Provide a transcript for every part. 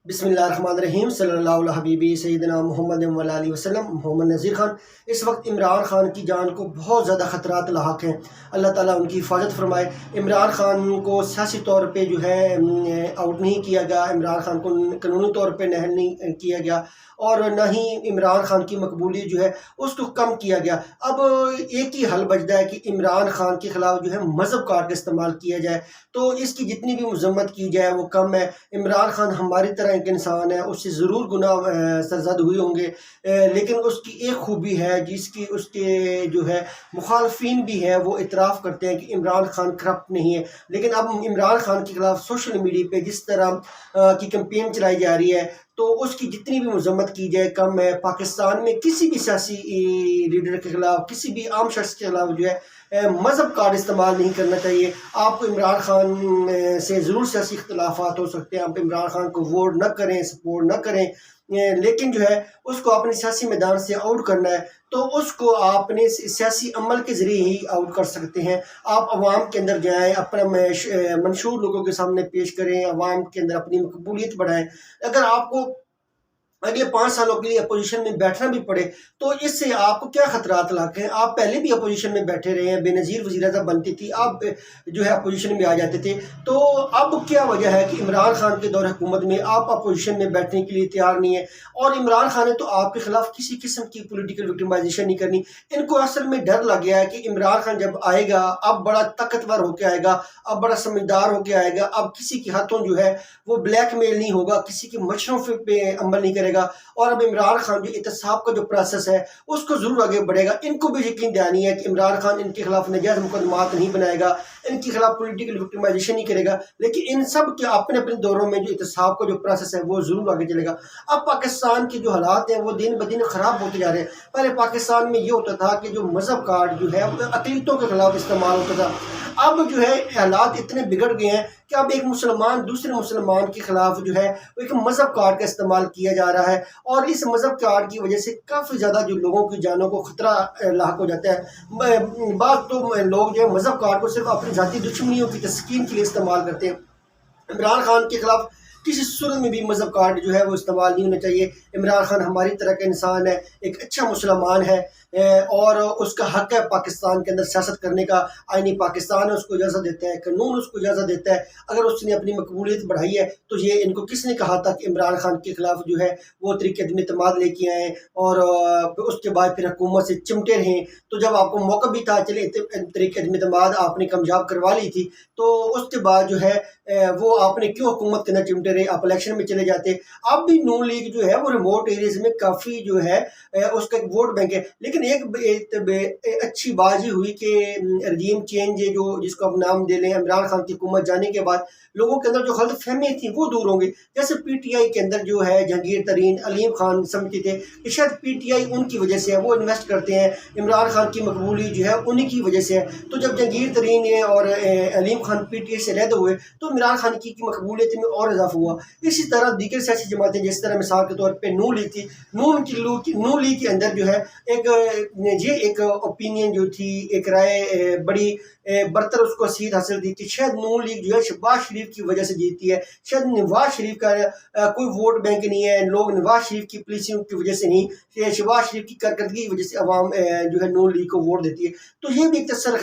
बिस्मिल्लाहिर्रहमानिर्रहीम सल्लल्लाहु अलैहि हबीबी सैयदना मोहम्मद वअलैहि वसल्लम। मोहम्मद नज़ीर खान इस वक्त इमरान खान की जान को बहुत ज़्यादा ख़तरात लाहक हैं। अल्लाह ताला उनकी हिफाजत फरमाए। इमरान खान को सियासी तौर पे जो है आउट नहीं किया गया, इमरान खान को कानूनी तौर पे नहल नहीं किया गया और न ही इमरान खान की मकबूलियत जो है उसको कम किया गया। अब एक ही हल बचता है कि इमरान खान के ख़िलाफ़ जो है मज़हब कार्ड का इस्तेमाल किया जाए, तो इसकी जितनी भी मजम्मत की जाए वो कम है। इमरान खान हमारी तरह एक इंसान है, उससे ज़रूर गुनाह सरज़द हुए होंगे, लेकिन उसकी एक खूबी है जिसकी उसके जो है मुखालफिन भी हैं वो इतराफ़ करते हैं कि इमरान खान करप्ट नहीं है। लेकिन अब इमरान खान के खिलाफ सोशल मीडिया पे जिस तरह की कैंपेन चलाई जा रही है, तो उसकी जितनी भी मजम्मत की जाए कम है। पाकिस्तान में किसी भी सियासी लीडर के खिलाफ, किसी भी आम शख्स के खिलाफ जो है मज़हब कार्ड इस्तेमाल नहीं करना चाहिए। आपको इमरान खान से ज़रूर सियासी इख्तलाफात हो सकते हैं, आप इमरान खान को वोट न करें, सपोर्ट न करें, लेकिन जो है उसको अपने सियासी मैदान से आउट करना है तो उसको आपने सियासी अमल के ज़रिए ही आउट कर सकते हैं। आप अवाम के अंदर जाएँ, अपना मंशूर लोगों के सामने पेश करें, अवाम के अंदर अपनी मकबूलियत बढ़ाएँ। अगर आपको अगले 5 सालों के लिए अपोजिशन में बैठना भी पड़े तो इससे आपको क्या खतरात लाके हैं। आप पहले भी अपोजिशन में बैठे रहे हैं, बेनज़ीर वज़ीर-ए-आज़म बनती थी, आप जो है अपोजिशन में आ जाते थे, तो अब क्या वजह है कि इमरान खान के दौर हुकूमत में आप अपोजिशन में बैठने के लिए तैयार नहीं है। और इमरान खान ने तो आपके खिलाफ किसी किस्म की पोलिटिकल विक्टिमाइजेशन नहीं करनी। इनको असल में डर लग गया है कि इमरान खान जब आएगा अब बड़ा ताकतवर होकर आएगा, अब बड़ा समझदार होकर आएगा, अब किसी के हाथों जो है वो ब्लैकमेल नहीं होगा, किसी की मशरों पे अमल नहीं करेगा, और अब इमरान खान जो एहतसाब का जो प्रोसेस है उसको जरूर आगे बढ़ेगा। इनको भी यकीन दहानी है कि इमरान खान इनके खिलाफ नजायज मुकदमात नहीं बनाएगा, इनके खिलाफ पॉलिटिकल विक्टिमाइजेशन नहीं करेगा, लेकिन इन सब के अपने अपने दौरों में जो एहतसाब का जो प्रोसेस है वो जरूर आगे चलेगा। अब पाकिस्तान के जो हालात हैं वो दिन ब दिन खराब होते जा रहे हैं। पहले पाकिस्तान में ये होता था कि जो मजहब कार्ड जो है वो अक़लियतों के खिलाफ इस्तेमाल होता था। अब जो है हालात इतने बिगड़ गए हैं कि अब एक मुसलमान दूसरे मुसलमान के खिलाफ जो है वो एक मजहब कार्ड का इस्तेमाल किया जा रहा है, और इस मजहब कार्ड की वजह से काफ़ी ज़्यादा जो लोगों की जानों को खतरा लाक हो जाता है। बात तो लोग जो है मजहब कार्ड को सिर्फ अपनी जाती दुश्मनियों की तस्कीन के लिए इस्तेमाल करते हैं। इमरान खान के खिलाफ किसी सूरत में भी मजहब कार्ड जो है वो इस्तेमाल नहीं होना चाहिए। इमरान खान हमारी तरह का इंसान है, एक अच्छा मुसलमान है, और उसका हक है पाकिस्तान के अंदर सियासत करने का। आईनी पाकिस्तान उसको इजाज़त देता है, कानून उसको इजाज़त देता है। अगर उसने अपनी मकबूलियत बढ़ाई है तो ये इनको किसने कहा था कि इमरान खान के खिलाफ जो है वो तरीके अदम एतमाद लेके आए और उसके बाद फिर हुकूमत से चिमटे रहें। तो जब आपको मौका भी था, चले तरीके अदम एतमाद आपने कामयाब करवा ली थी, तो उसके बाद जो है वो आपने क्यों हुकूमत के अंदर चिमटे रहे, आप इलेक्शन में चले जाते। अब भी नून लीग जो है वो रिमोट एरियाज में काफ़ी जो है उसका एक वोट बैंक है, लेकिन एक अच्छी बात ये हुई कि रजीम चेंज जो जिसको अब नाम दे लें, इमरान खान की हुकूमत जाने के बाद लोगों के अंदर जो गलत फहमी थी वो दूर होंगी। जैसे पीटीआई के अंदर जो है जहांगीर तरीन, अलीम खान समझते थे कि शायद पीटीआई उनकी वजह से है, वो इन्वेस्ट करते हैं, इमरान खान की मकबूली जो है उन्हीं की वजह से है। तो जब जहांगीर तरीन और अलीम खान पीटीआई से अलग हुए तो इमरान खान की मकबूलियत में और इजाफा हुआ। इसी तरह दीगर सियासी जमातें, जिस तरह मिसाल के तौर पर नून लीग थी, नून लीग के अंदर जो है एक ओपिनियन जो थी, एक राय बड़ी बरतर उसको सीट हासिल थी कि शायद नून लीग जो है शहबाज शरीफ की वजह से जीतती है, शायद नवाज शरीफ का कोई वोट बैंक नहीं है, लोग नवाज शरीफ की पॉलिसियों की वजह से नहीं, शहबाज शरीफ की कारकर्दगी की वजह से अवाम जो है नून लीग को वोट देती है। तो ये भी एक तसर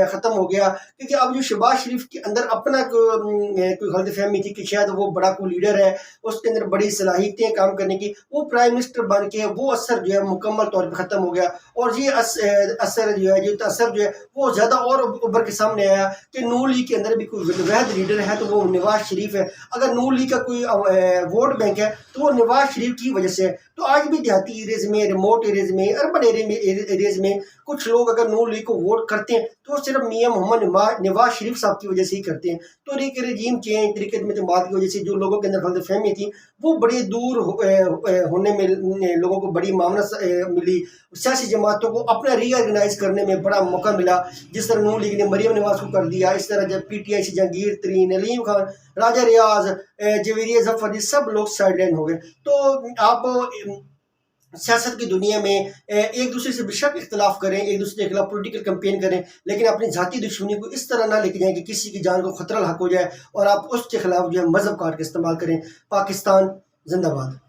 ख़त्म हो गया, क्योंकि अब जो शहबाज शरीफ के अंदर अपना कोई गलत फहमी थी कि शायद वो बड़ा कोई लीडर है, उसके अंदर बड़ी सलाहियतें काम करने की, वो प्राइम मिनिस्टर बन के वो असर जो है मुकम्मल तौर पर ख़त्म हो गया। और ये असर जो है वो ज़्यादा और उभर के सामने आया कि नून लीग के अंदर भी कोई वहद लीडर है तो वो नवाज शरीफ है। अगर नून लीग का कोई वोट बैंक है तो वो नवाज शरीफ की वजह से है। तो आज भी देहाती एरियाज में, रिमोट एरियाज में, अर्बन एरियाज में कुछ लोग अगर नून लीग को वोट करते हैं तो वो सिर्फ मियां मोहम्मद नवाज शरीफ साहब की वजह से ही करते हैं। तो एक रजीम चेंज, तरीके एतमाद की वजह से जो लोगों के अंदर गलत फहमी थी वो बड़े दूर होने में लोगों को बड़ी मामनत मिली। सियासी जमातों को अपना रीऑर्गेनाइज करने में बड़ा मौका मिला। जिस तरह नून लीग ने मरियम नवाज को कर दिया, इस तरह जब पीटीआई से जहांगीर तरीन, अलीम खान, राजा रियाज, जवेरिया जफर, सब लोग साइडलाइन हो गए। तो आप सियासत की दुनिया में एक दूसरे से बेशक इख्तलाफ करें, एक दूसरे के खिलाफ पॉलिटिकल कैंपेन करें, लेकिन अपनी जाती दुश्मनी को इस तरह ना लेके जाएं कि किसी की जान को खतरा लाक हो जाए और आप उसके खिलाफ जो है मजहब कार्ड का इस्तेमाल करें। पाकिस्तान زندہ باد.